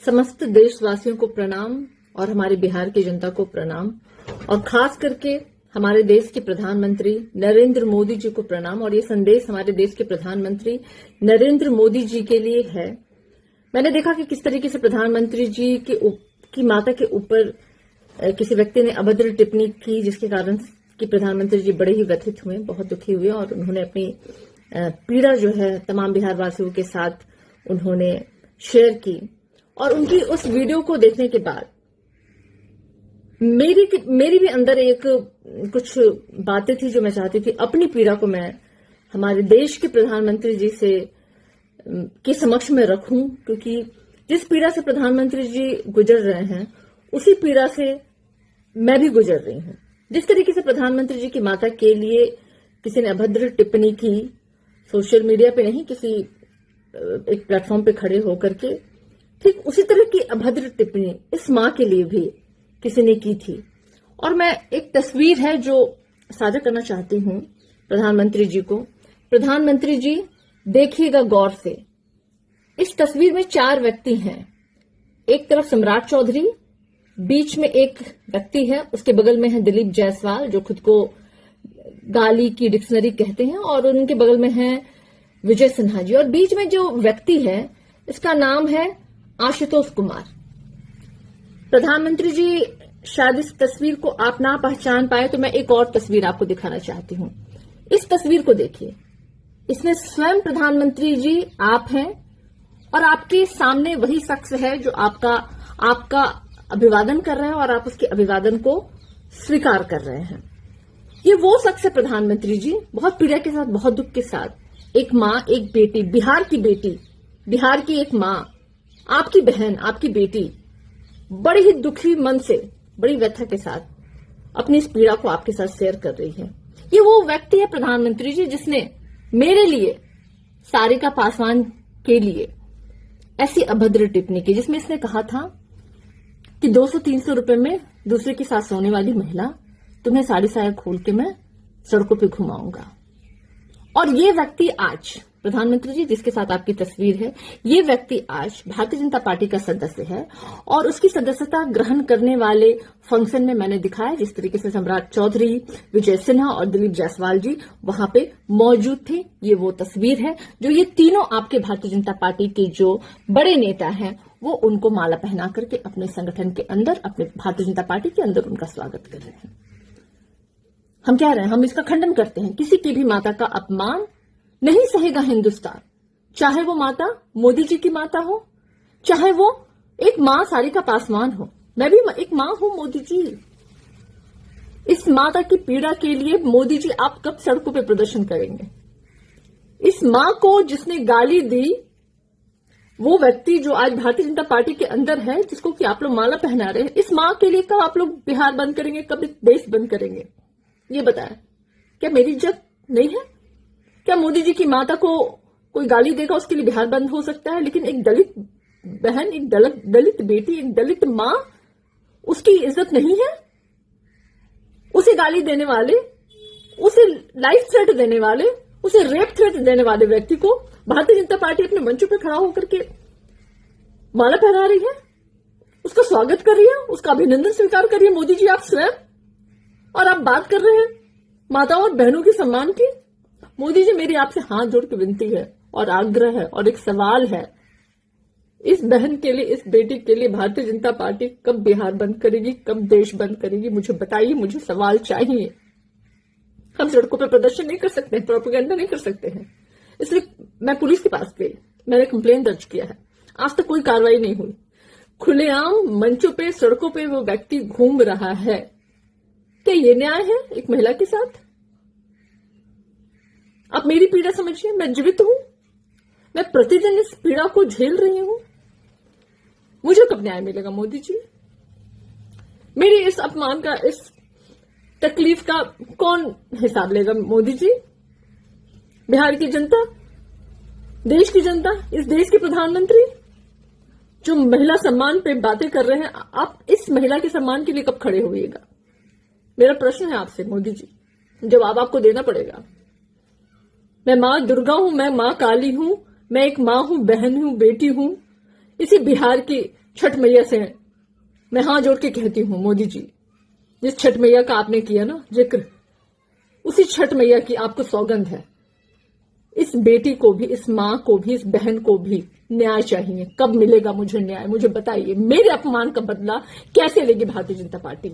समस्त देशवासियों को प्रणाम और हमारे बिहार की जनता को प्रणाम और खास करके हमारे देश के प्रधानमंत्री नरेंद्र मोदी जी को प्रणाम। और ये संदेश हमारे देश के प्रधानमंत्री नरेंद्र मोदी जी के लिए है। मैंने देखा कि किस तरीके से प्रधानमंत्री जी की माता के ऊपर किसी व्यक्ति ने अभद्र टिप्पणी की, जिसके कारण कि प्रधानमंत्री जी बड़े ही व्यथित हुए, बहुत दुखी हुए और उन्होंने अपनी पीड़ा जो है तमाम बिहार वासियों के साथ उन्होंने शेयर की। और उनकी उस वीडियो को देखने के बाद मेरी भी अंदर एक कुछ बातें थी जो मैं चाहती थी अपनी पीड़ा को मैं हमारे देश के प्रधानमंत्री जी से के समक्ष में रखूं, क्योंकि जिस पीड़ा से प्रधानमंत्री जी गुजर रहे हैं उसी पीड़ा से मैं भी गुजर रही हूं। जिस तरीके से प्रधानमंत्री जी की माता के लिए किसी ने अभद्र टिप्पणी की, सोशल मीडिया पे नहीं, किसी एक प्लेटफॉर्म पे खड़े होकर के, ठीक उसी तरह की अभद्र टिप्पणी इस मां के लिए भी किसी ने की थी। और मैं एक तस्वीर है जो साझा करना चाहती हूं प्रधानमंत्री जी को। प्रधानमंत्री जी देखिएगा गौर से, इस तस्वीर में 4 व्यक्ति हैं। एक तरफ सम्राट चौधरी, बीच में एक व्यक्ति है, उसके बगल में है दिलीप जायसवाल जो खुद को गाली की डिक्शनरी कहते हैं, और उनके बगल में है विजय सिन्हा जी, और बीच में जो व्यक्ति है इसका नाम है आशुतोष कुमार। प्रधानमंत्री जी शायद इस तस्वीर को आप ना पहचान पाए तो मैं एक और तस्वीर आपको दिखाना चाहती हूं। इस तस्वीर को देखिए, इसमें स्वयं प्रधानमंत्री जी आप हैं और आपके सामने वही शख्स है जो आपका अभिवादन कर रहे हैं और आप उसके अभिवादन को स्वीकार कर रहे हैं। ये वो शख्स है प्रधानमंत्री जी, बहुत पीड़ा के साथ, बहुत दुख के साथ, एक मां, एक बेटी, बिहार की बेटी, बिहार की एक मां, आपकी बहन, आपकी बेटी बड़े ही दुखी मन से, बड़ी व्यथा के साथ अपनी इस पीड़ा को आपके साथ शेयर कर रही है। ये वो व्यक्ति है प्रधानमंत्री जी जिसने मेरे लिए, सारिका पासवान के लिए ऐसी अभद्र टिप्पणी की, जिसमें इसने कहा था कि 200-300 रुपए में दूसरे के साथ सोने वाली महिला तुम्हें साड़ी साया खोल के मैं सड़कों पे घुमाऊंगा। और ये व्यक्ति आज, प्रधानमंत्री जी जिसके साथ आपकी तस्वीर है, ये व्यक्ति आज भारतीय जनता पार्टी का सदस्य है और उसकी सदस्यता ग्रहण करने वाले फंक्शन में मैंने दिखाया जिस तरीके से सम्राट चौधरी, विजय सिन्हा और दिलीप जायसवाल जी वहां पे मौजूद थे। ये वो तस्वीर है जो ये तीनों आपके भारतीय जनता पार्टी के जो बड़े नेता हैं वो उनको माला पहना करके अपने संगठन के अंदर, अपने भारतीय जनता पार्टी के अंदर उनका स्वागत कर रहे हैं। हम कह रहे हैं, हम इसका खंडन करते हैं, किसी की भी माता का अपमान नहीं सहेगा हिंदुस्तान, चाहे वो माता मोदी जी की माता हो, चाहे वो एक मां सारिका पासवान हो। मैं भी एक मां हूं मोदी जी। इस माता की पीड़ा के लिए मोदी जी आप कब सड़कों पे प्रदर्शन करेंगे? इस मां को जिसने गाली दी, वो व्यक्ति जो आज भारतीय जनता पार्टी के अंदर है, जिसको कि आप लोग माला पहना रहे हैं, इस मां के लिए कब आप लोग बिहार बंद करेंगे, कब देश बंद करेंगे? ये बताएं, क्या मेरी इज्जत नहीं है? क्या मोदी जी की माता को कोई गाली देगा उसके लिए बिहार बंद हो सकता है, लेकिन एक दलित बहन, एक दलित बेटी, एक दलित मां, उसकी इज्जत नहीं है? उसे गाली देने वाले, उसे लाइफ थ्रेट देने वाले, उसे रेप थ्रेट देने वाले व्यक्ति को भारतीय जनता पार्टी अपने मंचों पर खड़ा होकर के माला पहना रही है, उसका स्वागत कर रही है, उसका अभिनंदन स्वीकार कर रही है मोदी जी आप स्वयं, और आप बात कर रहे हैं माताओं और बहनों के सम्मान की। मोदी जी मेरी आपसे हाथ जोड़ के विनती है और आग्रह है और एक सवाल है, इस बहन के लिए, इस बेटी के लिए भारतीय जनता पार्टी कब बिहार बंद करेगी, कब देश बंद करेगी? मुझे बताइए, मुझे सवाल चाहिए। हम सड़कों पर प्रदर्शन नहीं कर सकते हैं, प्रोपेगेंडा नहीं कर सकते हैं। इसलिए मैं पुलिस के पास गई, मैंने कंप्लेन दर्ज किया है, आज तक कोई कार्रवाई नहीं हुई। खुलेआम मंचों पे, सड़कों पे वो व्यक्ति घूम रहा है, क्या ये न्याय है एक महिला के साथ? आप मेरी पीड़ा समझिए, मैं जीवित हूं, मैं प्रतिदिन इस पीड़ा को झेल रही हूं। मुझे कब न्याय मिलेगा मोदी जी? मेरी इस अपमान का, इस तकलीफ का कौन हिसाब लेगा मोदी जी? बिहार की जनता, देश की जनता, इस देश के प्रधानमंत्री जो महिला सम्मान पे बातें कर रहे हैं, आप इस महिला के सम्मान के लिए कब खड़े होइएगा? मेरा प्रश्न है आपसे मोदी जी, जवाब आपको देना पड़ेगा। मैं मां दुर्गा हूं, मैं मां काली हूं, मैं एक मां हूं, बहन हूं, बेटी हूं, इसी बिहार की छठ मैया से मैं हाथ जोड़ के कहती हूं, मोदी जी, जिस छठ मैया का आपने किया ना जिक्र, उसी छठ मैया की आपको सौगंध है। इस बेटी को भी, इस मां को भी, इस बहन को भी न्याय चाहिए। कब मिलेगा मुझे न्याय? मुझे बताइए, मेरे अपमान का बदला कैसे लेगी भारतीय जनता पार्टी?